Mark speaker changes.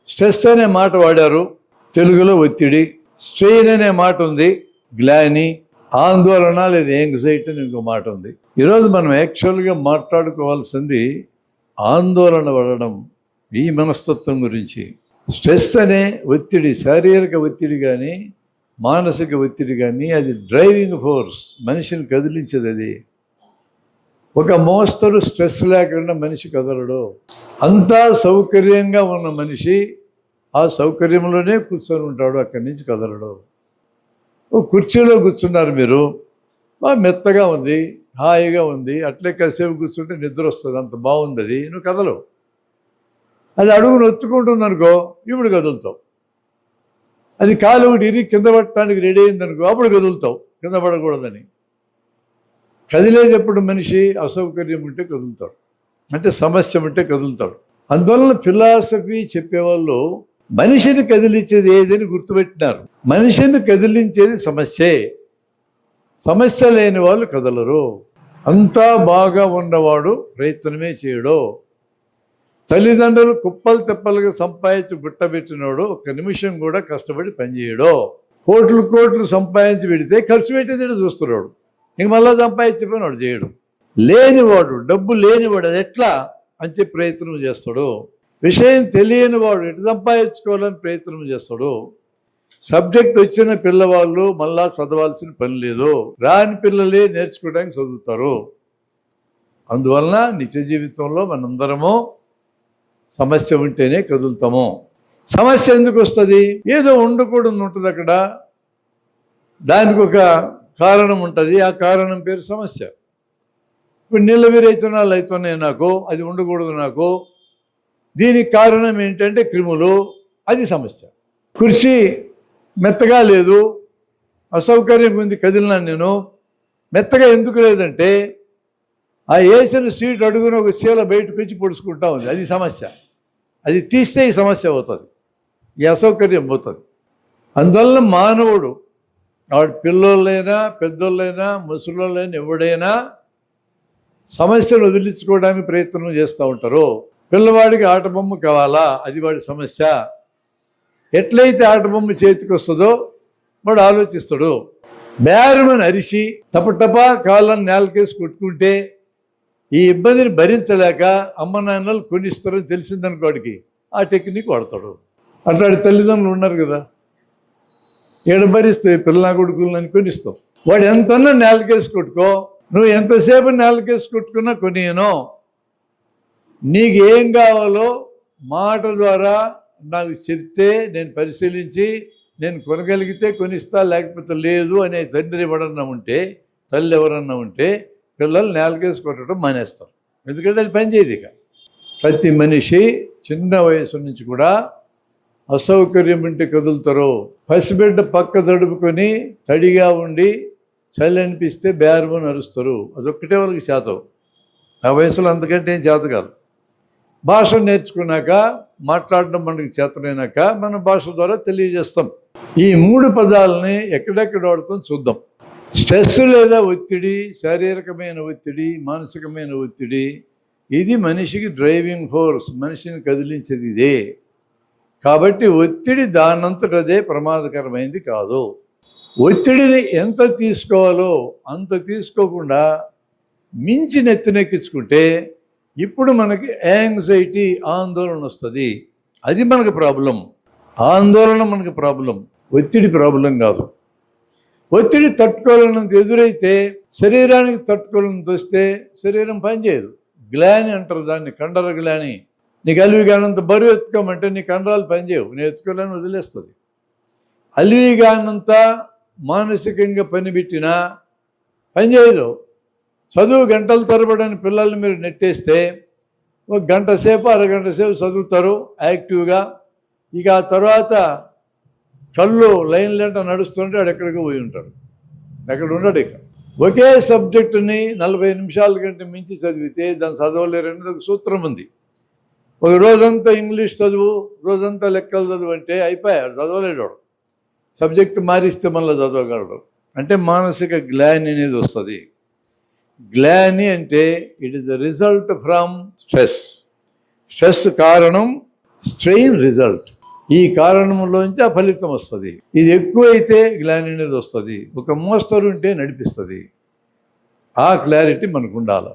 Speaker 1: Stress అనే మాట వాడారు, తెలుగులో ఒత్తిడి. స్ట్రెయిన్ అనే మాట ఉంది, గ్లాని. ఆందోళన లేదా యాంగ్జైటీ అని ఇంకో మాట ఉంది. ఈరోజు మనం యాక్చువల్గా మాట్లాడుకోవాల్సింది ఆందోళన పడడం, ఈ మనస్తత్వం గురించి. స్ట్రెస్ అనే ఒత్తిడి, శారీరక ఒత్తిడి కానీ మానసిక ఒత్తిడి కానీ, అది డ్రైవింగ్ ఫోర్స్, మనిషిని కదిలించేది. అది ఒక మోస్తరు స్ట్రెస్ లేకుండా మనిషి కదలడు. అంతా సౌకర్యంగా ఉన్న మనిషి ఆ సౌకర్యంలోనే కూర్చొని ఉంటాడు, అక్కడి నుంచి కదలడు. ఓ కుర్చీలో కూర్చున్నారు మీరు, బాగా మెత్తగా ఉంది, హాయిగా ఉంది, అట్లే కాసేపు కూర్చుంటే నిద్ర వస్తుంది, అంత బాగుంది. అది నువ్వు కదలవు. అది అడుగును ఒత్తుకుంటుంది అనుకో, ఇప్పుడు కదులుతావు. అది కాలు ఒకటి ఇరిగి కింద పట్టడానికి రెడీ అయిందనుకో, అప్పుడు కదులుతావు, కింద పడకూడదని. కదిలేటప్పుడు మనిషి అసౌకర్యం ఉంటే కదులుతాడు, అంటే సమస్య ఉంటే కదులుతాడు. అందువలన ఫిలాసఫీ చెప్పేవాళ్ళు మనిషిని కదిలించేది ఏదని గుర్తుపెట్టినారు. మనిషిని కదిలించేది సమస్యే, సమస్య లేని వాళ్ళు కదలరు. అంతా బాగా ఉన్నవాడు ప్రయత్నమే చేయడు. తల్లిదండ్రులు కుప్పలు తెప్పలుగా సంపాదించి గుట్టబెట్టినోడు ఒక్క నిమిషం కూడా కష్టపడి పనిచేయడు. కోట్లు కోట్లు సంపాదించి పెడితే ఖర్చు పెట్టేది చూస్తున్నాడు, ఇంక మళ్ళా సంపాదించిపోయినాడు చేయడు. లేనివాడు, డబ్బు లేనివాడు అది ఎట్లా అని చెప్పి ప్రయత్నం చేస్తాడు. విషయం తెలియని వాడు ఎటు సంపాదించుకోవాలని ప్రయత్నం చేస్తాడు. సబ్జెక్ట్ వచ్చిన పిల్లవాళ్ళు మళ్ళా చదవాల్సిన పని లేదు, రాని పిల్లలే నేర్చుకోవడానికి చదువుతారు. అందువలన నిత్య జీవితంలో మనందరము సమస్య ఉంటేనే కదులుతాము. సమస్య ఎందుకు వస్తుంది? ఏదో ఉండకూడదు ఉంటుంది అక్కడ, దానికి ఒక కారణం ఉంటుంది, ఆ కారణం పేరు సమస్య. ఇప్పుడు నీళ్ళ విరేచనాలు అవుతున్నాయి నాకు, అది ఉండకూడదు నాకు, దీనికి కారణం ఏంటంటే క్రిములు, అది సమస్య. కుర్చీ మెత్తగా లేదు, అసౌకర్యంగా ఉంది, కదిలినాను నేను. మెత్తగా ఎందుకు లేదంటే ఆ వేసిన సీట్ అడుగున ఒక చీల బయటకు వచ్చి పొడుచుకుంటా ఉంది, అది సమస్య. అది తీస్తే ఈ సమస్య అవుతుంది, ఈ అసౌకర్యం పోతుంది. అందువల్ల మానవుడు, వాడు పిల్లోళ్ళైనా పెద్దోళ్ళైనా ముసలోళ్ళైనా ఎవడైనా సమస్యను వదిలించుకోవడానికి ప్రయత్నం చేస్తూ ఉంటారు. పిల్లవాడికి ఆట బొమ్మ కావాలా, అది వాడి సమస్య. ఎట్లయితే ఆట బొమ్మ చేతికి వస్తుందో వాడు ఆలోచిస్తాడు. బేరమని అరిసి టపటపా కాళ్ళని నేలకేసి కొట్టుకుంటే ఈ ఇబ్బందిని భరించలేక అమ్మ నాన్నలు కొనిస్తారని తెలిసిందనుకో, వాడికి ఆ టెక్నిక్ వాడతాడు. అట్లాంటి తల్లిదండ్రులు ఉన్నారు కదా, భరిస్తావు పిల్ల కొడుకులని కొనిస్తావు. వాడు ఎంతన్నా నేలకేసి కొట్టుకో, నువ్వు ఎంతసేపు నేలకేసి కొట్టుకున్నా కొనియను. నీకు ఏం కావాలో మాట ద్వారా నాకు చెప్తే నేను పరిశీలించి నేను కొనగలిగితే కొనిస్తా, లేకపోతే లేదు అనే తండ్రి ఎవరన్నా ఉంటే, తల్లి ఎవరన్నా ఉంటే పిల్లలు నేలకేసి కొట్టడం మానేస్తారు. ఎందుకంటే అది పనిచేయదు. ఇక ప్రతి మనిషి చిన్న వయసు నుంచి కూడా అసౌకర్యం ఉంటే కదులుతారు. పసిబిడ్డ పక్క తడుపుకొని తడిగా ఉండి చలి అనిపిస్తే బేరమని అరుస్తారు, అదొక్కటే వాళ్ళకి చేతవు. ఆ వయసులో అంతకంటే ఏం చేత కాదు. భాష నేర్చుకున్నాక, మాట్లాడడం మనకి చేతనైనాక మన భాష ద్వారా తెలియజేస్తాం. ఈ 3 పదాలని ఎక్కడెక్కడ వాడతాం చూద్దాం. స్ట్రెస్ లేదా ఒత్తిడి, శారీరకమైన ఒత్తిడి, మానసికమైన ఒత్తిడి, ఇది మనిషికి డ్రైవింగ్ ఫోర్స్, మనిషిని కదిలించేది ఇదే. కాబట్టి ఒత్తిడి దానంతటదే ప్రమాదకరమైంది కాదు. ఒత్తిడిని ఎంత తీసుకోవాలో అంత తీసుకోకుండా మించి నెత్తినెక్కించుకుంటే ఇప్పుడు మనకి యాంగ్జైటీ, ఆందోళన వస్తుంది. అది మనకు ప్రాబ్లం. ఆందోళన మనకు ప్రాబ్లం, ఒత్తిడి ప్రాబ్లం కాదు. ఒత్తిడి తట్టుకోవాలన్నంత ఎదురైతే శరీరానికి తట్టుకోవాలన్నంత వస్తే శరీరం పనిచేయదు. గ్లాని అంటారు దాన్ని, కండర గ్లాని. నీకు అలివి కానంత బరువు ఎత్తుకోమంటే నీ కండరాలు పనిచేయవు, నేను ఎత్తుకోలేని వదిలేస్తుంది. అలివి కానంత మానసికంగా పనిపెట్టినా పనిచేయదు. చదువు గంటల తరబడని పిల్లల్ని మీరు నెట్టేస్తే 1 గంట సేపు, అరగంట సేపు చదువుతారు యాక్టివ్గా. ఇక ఆ తర్వాత కళ్ళు లైన్ లెంట నడుస్తుంటే వాడు ఎక్కడికి పోయి ఉంటాడు, ఎక్కడ ఉండడు. ఇక ఒకే సబ్జెక్టుని 40 నిమిషాల కంటే మించి చదివితే దాన్ని చదవలేరనేది ఒక సూత్రం ఉంది. ఒక రోజంతా ఇంగ్లీష్ చదువు, రోజంతా లెక్కలు చదువు అంటే అయిపోయాడు, చదవలేడు. సబ్జెక్టు మారిస్తే మళ్ళీ చదవగలడు. అంటే మానసిక గ్లాని అనేది వస్తుంది. గ్లాని అంటే it is the result from stress. Stress కారణం స్ట్రెయిన్ రిజల్ట్. ఈ కారణంలోంచి ఆ ఫలితం వస్తుంది. ఇది ఎక్కువైతే గ్లాని అనేది వస్తుంది. ఒక మోస్తరు ఉంటే నడిపిస్తుంది. ఆ క్లారిటీ మనకు ఉండాలి.